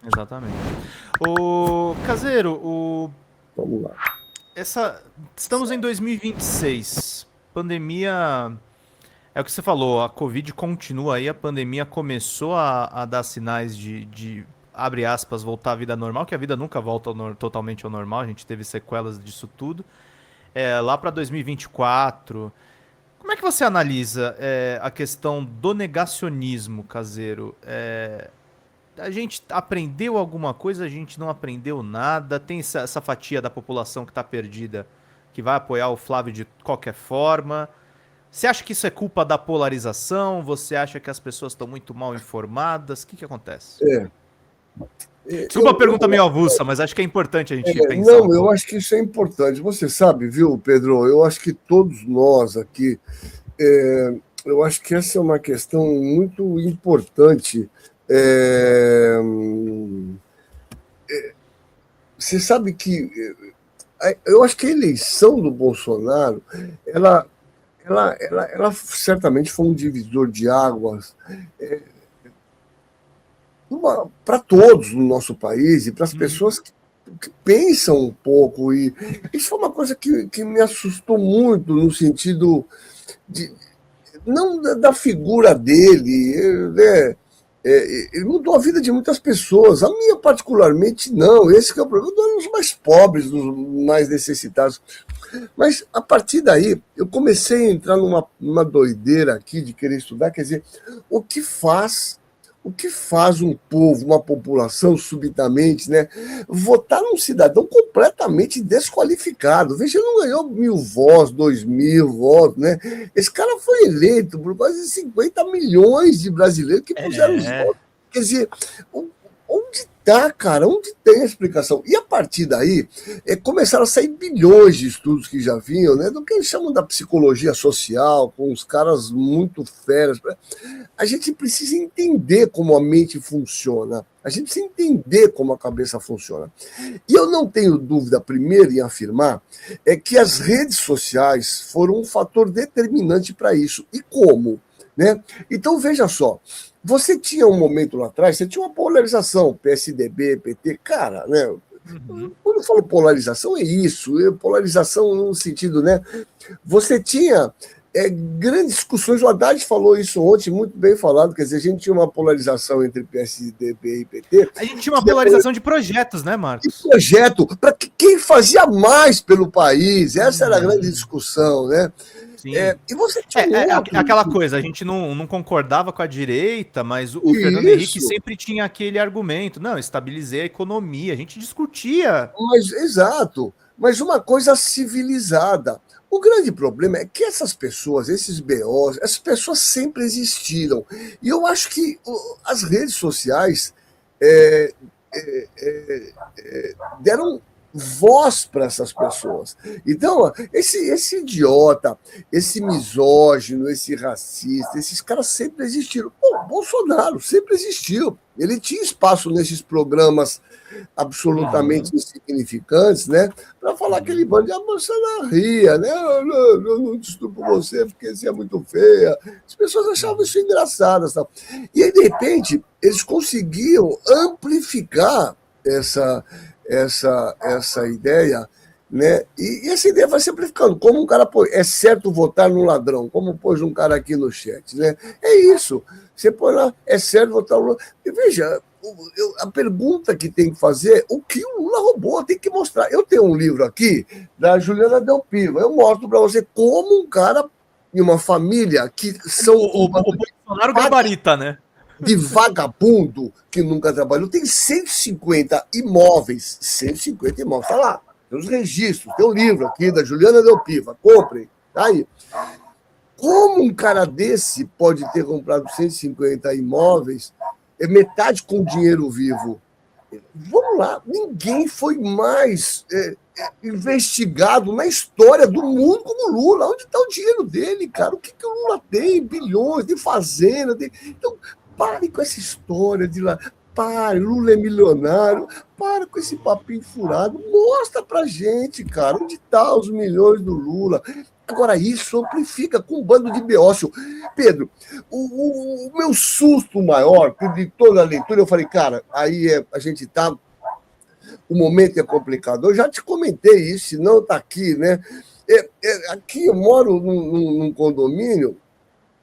Exatamente. O Caseiro, Vamos lá. estamos em 2026. Pandemia. É o que você falou, a Covid continua aí, a pandemia começou a dar sinais de, abre aspas, voltar à vida normal, que a vida nunca volta totalmente ao normal, a gente teve sequelas disso tudo. Lá para 2024, como é que você analisa a questão do negacionismo, Caseiro? A gente aprendeu alguma coisa, a gente não aprendeu nada, tem essa fatia da população que está perdida, que vai apoiar o Flávio de qualquer forma. Você acha que isso é culpa da polarização? Você acha que as pessoas estão muito mal informadas? O que acontece? É, Desculpa a pergunta meio avulsa, mas acho que é importante a gente pensar um não, eu pouco. acho que isso é importante. Você sabe, viu, Pedro? Eu acho que todos nós aqui, eu acho que essa é uma questão muito importante. É, Você sabe que eu acho que a eleição do Bolsonaro, ela, ela certamente foi um divisor de águas para todos no nosso país e para as Uhum. pessoas que pensam um pouco. E isso foi uma coisa que me assustou muito no sentido de, não da figura dele, né? Ele mudou a vida de muitas pessoas. A minha, particularmente, não. Esse que é o problema dos mais pobres, dos mais necessitados. Mas, a partir daí, eu comecei a entrar numa doideira aqui de querer estudar. Quer dizer, o que faz o que faz um povo, uma população, subitamente, né, votar num cidadão completamente desqualificado? Veja, ele não ganhou 1.000 votos, 2.000 votos, né? Esse cara foi eleito por quase 50 milhões de brasileiros que puseram os É. votos. Quer dizer, onde está, cara? Onde tem a explicação? E a partir daí, começaram a sair bilhões de estudos que já vinham, né, do que eles chamam da psicologia social, com os caras muito feras. A gente precisa entender como a mente funciona. A gente precisa entender como a cabeça funciona. E eu não tenho dúvida, primeiro, em afirmar que as redes sociais foram um fator determinante para isso. E como? Né? Então, veja só, você tinha um momento lá atrás, você tinha uma polarização, PSDB, PT, cara, né? Uhum. Quando eu falo polarização, é isso, polarização no sentido, né? Você tinha grandes discussões, o Haddad falou isso ontem, muito bem falado, quer dizer, a gente tinha uma polarização entre PSDB e PT, A gente tinha uma que depois polarização de projetos, né, de Marcos? projeto, para quem fazia mais pelo país, essa era a grande Uhum. discussão, né? Sim. E você tinha um outro. Aquela coisa, a gente não concordava com a direita, mas o Fernando Henrique Isso, sempre tinha aquele argumento, não, estabilizei a economia, a gente discutia. mas exato, mas uma coisa civilizada. O grande problema é que essas pessoas, esses BOs, essas pessoas sempre existiram. E eu acho que as redes sociais é, deram voz para essas pessoas. Então, esse idiota, esse misógino, esse racista, esses caras sempre existiram. Bom, Bolsonaro sempre existiu. Ele tinha espaço nesses programas absolutamente Uhum, insignificantes, né? Para falar aquele uhum. bando de ria, né? Eu não disturbo você porque você é muito feia. As pessoas achavam Uhum. isso engraçado. Tal. E aí, de repente, eles conseguiam amplificar essa ideia, né? E essa ideia vai simplificando. Como um cara pôs, é certo votar no ladrão, como pôs um cara aqui no chat, né? É isso. Você põe lá, é certo votar no ladrão. E veja, a pergunta que tem que fazer é o que o Lula roubou, tem que mostrar. Eu tenho um livro aqui da Juliana Del Piva, eu mostro para você como um cara e uma família que são O Bolsonaro gabarita, né? de vagabundo que nunca trabalhou, tem 150 imóveis. 150 imóveis. Está lá. Tem os registros. Tem um livro aqui da Juliana Del Piva. Comprem. Tá aí. Como um cara desse pode ter comprado 150 imóveis, metade com dinheiro vivo? Vamos lá, ninguém foi mais investigado na história do mundo como o Lula. Onde está o dinheiro dele, cara? O que o Lula tem? Bilhões de fazenda. Então, pare com essa história de lá. Pare, Lula é milionário. Para com esse papinho furado. Mostra pra gente, cara, onde estão os milhões do Lula. Agora, isso amplifica com um bando de beócio. Pedro, o meu susto maior, de toda a leitura, eu falei, cara, aí a gente está. O momento é complicado. Eu já te comentei isso, se não está aqui, né? Aqui eu moro num condomínio.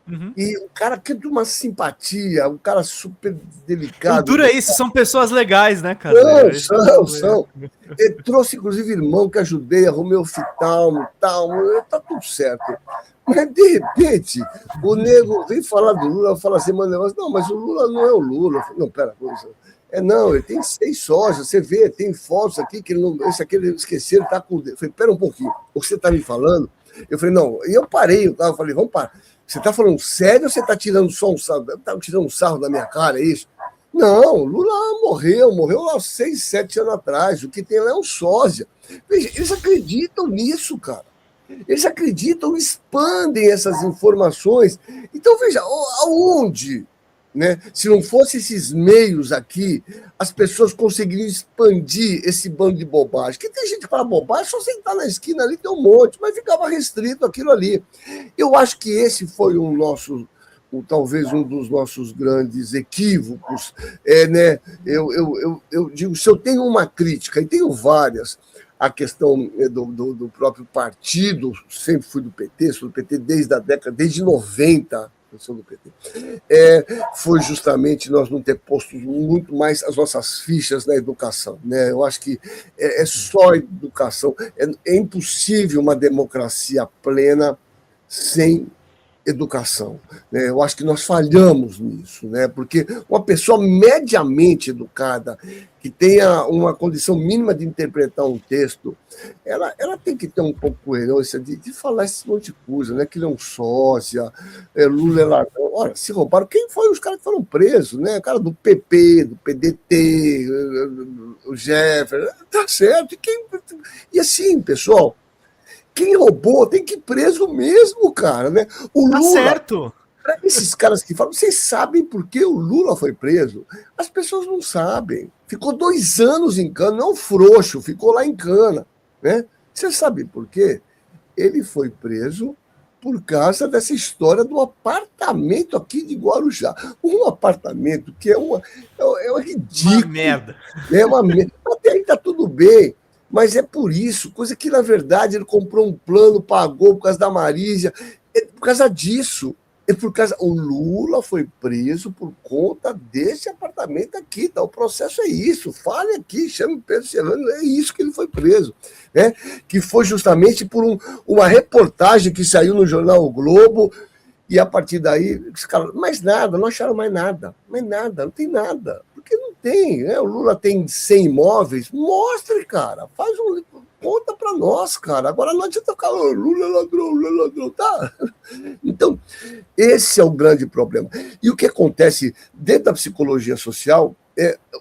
Uhum. E o cara que de uma simpatia, um cara super O delicado. duro é isso, são pessoas legais, né, Não, Caseiro? Esse é o são, problema. são. Ele trouxe, inclusive, irmão que ajudei, arrumei oftalmo e tal, tá tudo certo. Mas, de repente, o nego vem falar do Lula, fala assim, mano, negócio, não, mas o Lula não é o Lula. Eu falei, não, pera, não, ele tem 6 sócios, você vê, tem fotos aqui, que ele não, esse aqui ele esqueceu, ele tá com. Eu falei, pera um pouquinho, o que você tá me falando? Eu falei, não, e eu parei, eu falei, vamos parar. Você está falando sério ou você está tirando só um sarro? Está tirando um sarro da minha cara, é isso? Não, Lula morreu lá 6, 7 anos atrás. O que tem lá é um sósia. Veja, eles acreditam nisso, cara. Eles acreditam, expandem essas informações. Então, veja, aonde, né? Se não fossem esses meios aqui, as pessoas conseguiriam expandir esse bando de bobagem. Que tem gente que fala bobagem, só sentar na esquina ali tem um monte, mas ficava restrito aquilo ali. Eu acho que esse foi talvez um dos nossos grandes equívocos. Né? Eu digo, se eu tenho uma crítica, e tenho várias, a questão do próprio partido, sempre fui do PT, sou do PT desde 90, eu sou do PT, foi justamente nós não ter posto muito mais as nossas fichas na educação. Né? Eu acho que é só educação. É impossível uma democracia plena sem educação. Né? Eu acho que nós falhamos nisso, né? Porque uma pessoa mediamente educada, que tenha uma condição mínima de interpretar um texto, ela tem que ter um pouco de coerência de falar esse monte de coisa, né? Que ele é um sósia, Lula é ladrão. Ora, se roubaram, quem foi os caras que foram presos? Né? O cara do PP, do PDT, o Jefferson, tá certo. E assim, pessoal, quem roubou tem que ir preso mesmo, cara, né? O Tá Lula, certo. para esses caras que falam, vocês sabem por que o Lula foi preso? As pessoas não sabem. Ficou 2 anos em cana, não frouxo, ficou lá em cana, né? Vocês sabem por quê? Ele foi preso por causa dessa história do apartamento aqui de Guarujá. Um apartamento que é ridículo. Uma merda. É uma merda. Até aí tá tudo bem. Mas é por isso, coisa que, na verdade, ele comprou um plano, pagou por causa da Marísia. É por causa disso. O Lula foi preso por conta desse apartamento aqui. Tá? O processo é isso. Fale aqui, chame o Pedro Serrano, é isso que ele foi preso. Né? Que foi justamente por uma reportagem que saiu no jornal O Globo, e a partir daí, os caras, mais nada, não acharam mais nada, não tem nada. Porque não tem, né? O Lula tem 100 imóveis, mostre, cara, conta para nós, cara. Agora não adianta ficar, Lula é ladrão, tá? Então, esse é o grande problema. E o que acontece dentro da psicologia social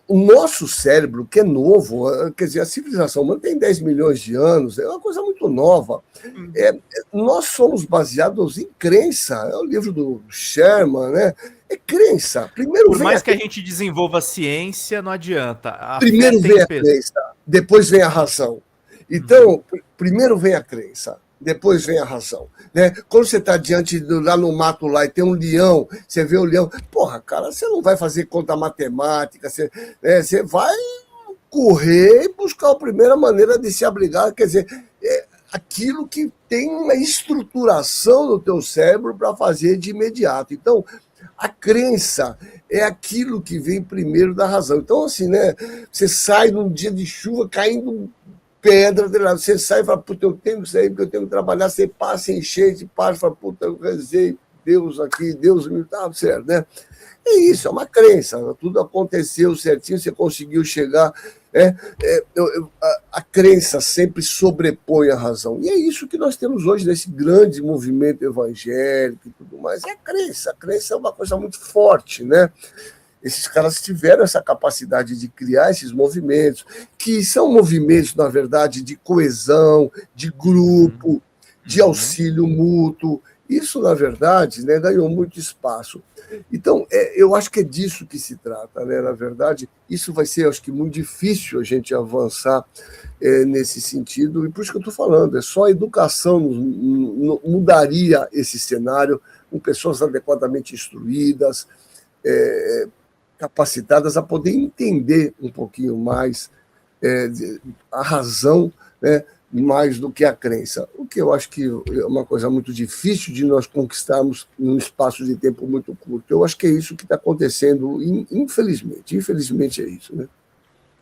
o nosso cérebro, que é novo, quer dizer, a civilização humana tem 10 milhões de anos, é uma coisa muito nova. Nós somos baseados em crença. É o livro do Sherman, né? É crença. Por mais que a gente desenvolva a ciência, não adianta. Primeiro vem a crença, depois vem a razão. Então, primeiro vem a crença, depois vem a razão. Né? Quando você está lá no mato lá e tem um leão, você vê o leão, porra, cara, você não vai fazer conta matemática, você vai correr e buscar a primeira maneira de se abrigar, quer dizer, aquilo que tem uma estruturação no teu cérebro para fazer de imediato. Então, a crença é aquilo que vem primeiro da razão. Então, assim, né? Você sai num dia de chuva caindo pedra, você sai e fala, puta, eu tenho que sair porque eu tenho que trabalhar, você passa enchente, passa e fala, puta, eu rezei, Deus aqui, Deus me tá certo, né? É isso, é uma crença, tudo aconteceu certinho, você conseguiu chegar, a crença sempre sobrepõe a razão, e é isso que nós temos hoje nesse grande movimento evangélico e tudo mais, a crença é uma coisa muito forte, né? Esses caras tiveram essa capacidade de criar esses movimentos, que são movimentos, na verdade, de coesão, de grupo, de auxílio mútuo. Isso, na verdade, né, ganhou muito espaço. Então, eu acho que é disso que se trata, né? Na verdade, isso vai ser, acho que, muito difícil a gente avançar nesse sentido, e por isso que eu estou falando, é só a educação mudaria esse cenário, com pessoas adequadamente instruídas, capacitadas a poder entender um pouquinho mais a razão, né, mais do que a crença. O que eu acho que é uma coisa muito difícil de nós conquistarmos num espaço de tempo muito curto. Eu acho que é isso que está acontecendo, infelizmente. Infelizmente é isso, né?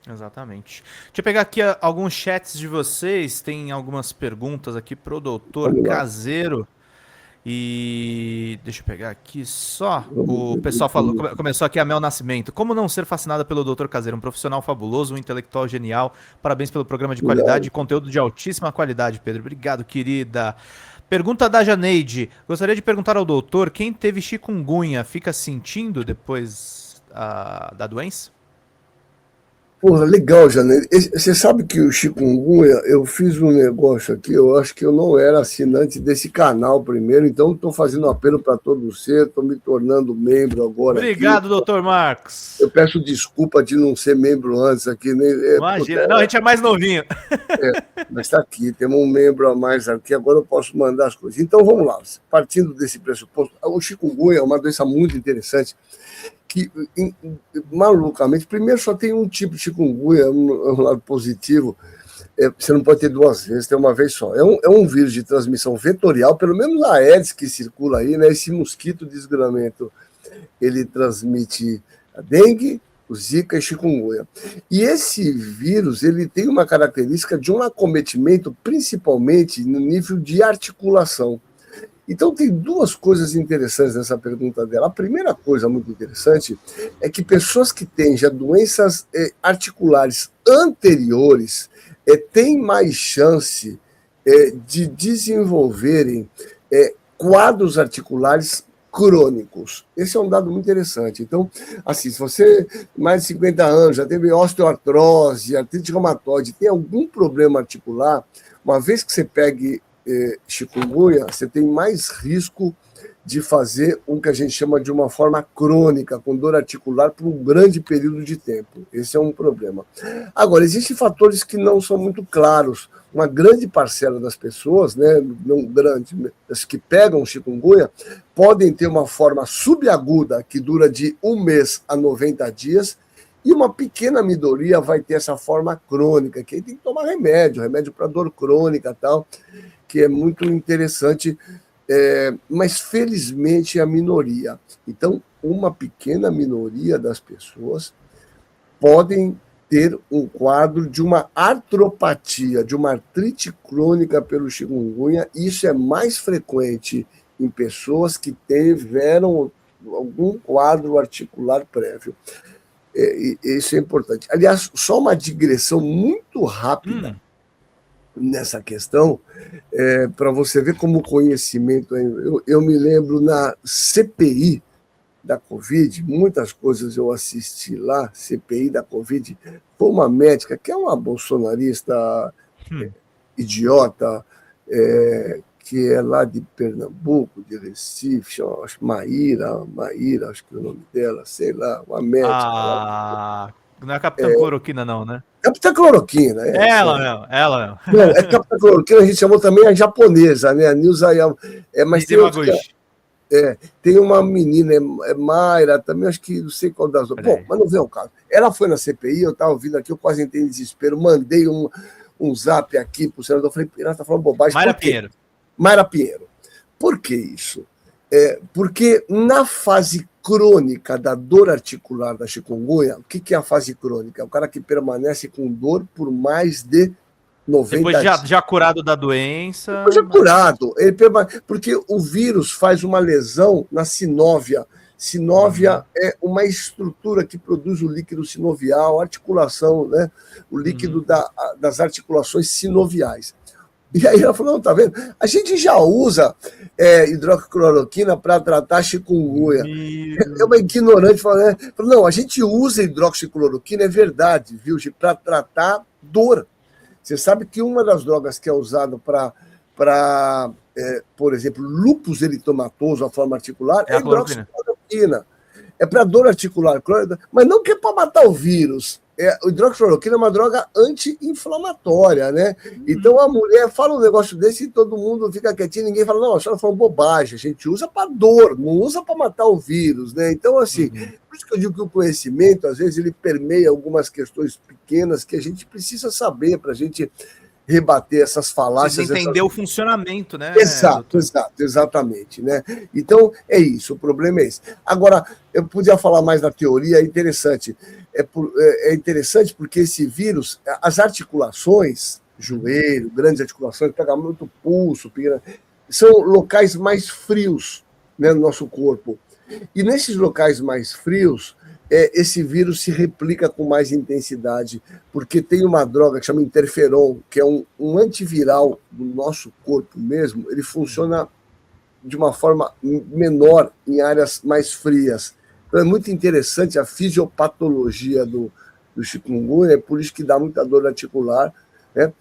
Exatamente. Deixa eu pegar aqui alguns chats de vocês. Tem algumas perguntas aqui pro doutor Vamos lá. Caseiro. E deixa eu pegar aqui só. Vamos O ver. pessoal falou, começou aqui a Mel Nascimento. Como não ser fascinada pelo Dr. Caseiro? Um profissional fabuloso, um intelectual genial. Parabéns pelo programa de qualidade e conteúdo de altíssima qualidade, Pedro. Obrigado, querida. Pergunta da Janeide. Gostaria de perguntar ao doutor, quem teve chikungunya fica sentindo depois da doença? Porra, legal, Janeiro. Você sabe que o chikungunya, eu fiz um negócio aqui, eu acho que eu não era assinante desse canal primeiro, então estou fazendo um apelo para todos vocês, estou me tornando membro agora Obrigado, aqui. doutor Marcos. Eu peço desculpa de não ser membro antes aqui. Imagina, não, a gente é mais novinho. Mas está aqui, temos um membro a mais aqui, agora eu posso mandar as coisas. Então vamos lá, partindo desse pressuposto, o chikungunya é uma doença muito interessante, que, malucamente, primeiro só tem um tipo de chikungunya, um lado positivo, você não pode ter duas vezes, tem uma vez só. É um vírus de transmissão vetorial, pelo menos a Aedes que circula aí, né? Esse mosquito de desgramento, ele transmite a dengue, o zika e chikungunya. E esse vírus, ele tem uma característica de um acometimento, principalmente no nível de articulação. Então, tem duas coisas interessantes nessa pergunta dela. A primeira coisa muito interessante é que pessoas que têm já doenças articulares anteriores têm mais chance de desenvolverem quadros articulares crônicos. Esse é um dado muito interessante. Então, assim, se você, mais de 50 anos, já teve osteoartrose, artrite reumatoide, tem algum problema articular, uma vez que você pegue chikungunya, você tem mais risco de fazer o que a gente chama de uma forma crônica, com dor articular por um grande período de tempo. Esse é um problema. Agora, existem fatores que não são muito claros. Uma grande parcela das pessoas, né, não grande, as que pegam chikungunya, podem ter uma forma subaguda, que dura de 1 mês a 90 dias, e uma pequena minoria vai ter essa forma crônica, que aí tem que tomar remédio para dor crônica e tal, que é muito interessante, mas felizmente é a minoria. Então, uma pequena minoria das pessoas podem ter um quadro de uma artropatia, de uma artrite crônica pelo chikungunya. Isso é mais frequente em pessoas que tiveram algum quadro articular prévio. Isso é importante. Aliás, só uma digressão muito rápida nessa questão, para você ver como o conhecimento... Eu me lembro na CPI da Covid, muitas coisas eu assisti lá, CPI da Covid, foi uma médica que é uma bolsonarista idiota, que é lá de Pernambuco, de Recife, acho Maíra, acho que é o nome dela, sei lá, uma médica. Não é a Capitã Cloroquina, não, né? Capitã Cloroquina, ela mesmo, ela mesmo. Não, Capitã Cloroquina, a gente chamou também a japonesa, né? A Nilza Yama. Mas tem uma menina, Mayra, também acho que não sei qual das outras. Bom, mas não vem ao caso. Ela foi na CPI, eu estava ouvindo aqui, eu quase entrei em desespero, mandei um zap aqui para o senador, eu falei, ela está falando bobagem. Mayra Pinheiro. Por que isso? Porque na fase crônica da dor articular da chikungunya, o que é a fase crônica? É o cara que permanece com dor por mais de 90 dias. Depois já curado da doença. Depois já curado. Porque o vírus faz uma lesão na sinóvia. Sinóvia é uma estrutura que produz o líquido sinovial, a articulação, né? O líquido das articulações sinoviais. E aí ela falou, não, tá vendo? A gente já usa hidroxicloroquina para tratar chikungunya. É uma ignorante falando, não, a gente usa hidroxicloroquina, é verdade, viu, para tratar dor. Você sabe que uma das drogas que é usada para por exemplo, lúpus eritomatoso, a forma articular, é hidroxicloroquina. É para dor articular crônica, mas não que é para matar o vírus. O hidroxicloroquina é uma droga anti-inflamatória, né? Então a mulher fala um negócio desse e todo mundo fica quietinho, ninguém fala, não, a senhora falou bobagem, a gente usa para dor, não usa para matar o vírus, né? Então, assim, por isso que eu digo que o conhecimento, às vezes, ele permeia algumas questões pequenas que a gente precisa saber para a gente rebater essas falácias. Precisa entender o funcionamento, né? Exatamente, né? Então, é isso, o problema é esse. Agora, eu podia falar mais da teoria, é interessante. É interessante porque esse vírus, as articulações, joelho, grandes articulações, pega muito pulso, são locais mais frios, né, no nosso corpo. E nesses locais mais frios, esse vírus se replica com mais intensidade, porque tem uma droga que chama interferon, que é um antiviral do nosso corpo mesmo, ele funciona de uma forma menor em áreas mais frias. Então é muito interessante a fisiopatologia do chikungunya, é por isso que dá muita dor articular, né?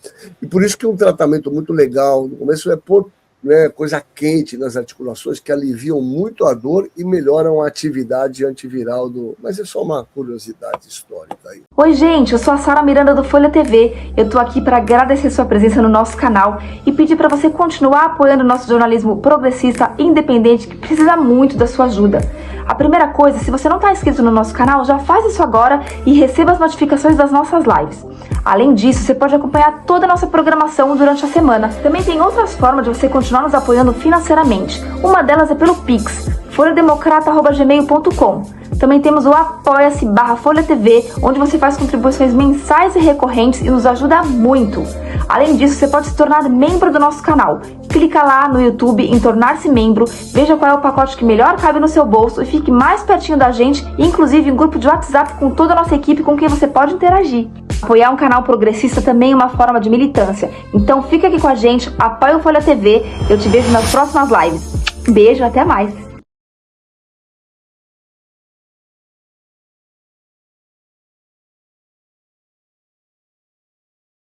E por isso que um tratamento muito legal no começo é pôr, né, coisa quente nas articulações que aliviam muito a dor e melhoram a atividade antiviral Mas é só uma curiosidade histórica aí. Oi, gente, eu sou a Sara Miranda do Folha TV. Eu tô aqui para agradecer sua presença no nosso canal e pedir para você continuar apoiando o nosso jornalismo progressista e independente, que precisa muito da sua ajuda. A primeira coisa, se você não está inscrito no nosso canal, já faz isso agora e receba as notificações das nossas lives. Além disso, você pode acompanhar toda a nossa programação durante a semana. Também tem outras formas de você continuar nos apoiando financeiramente. Uma delas é pelo Pix, folhademocrata@gmail.com. Também temos o apoia-se/Folha TV, onde você faz contribuições mensais e recorrentes e nos ajuda muito. Além disso, você pode se tornar membro do nosso canal. Clica lá no YouTube em tornar-se membro, veja qual é o pacote que melhor cabe no seu bolso e fique mais pertinho da gente, inclusive em grupo de WhatsApp com toda a nossa equipe com quem você pode interagir. Apoiar um canal progressista também é uma forma de militância. Então fica aqui com a gente, apoia o Folha TV, eu te vejo nas próximas lives. Beijo, até mais!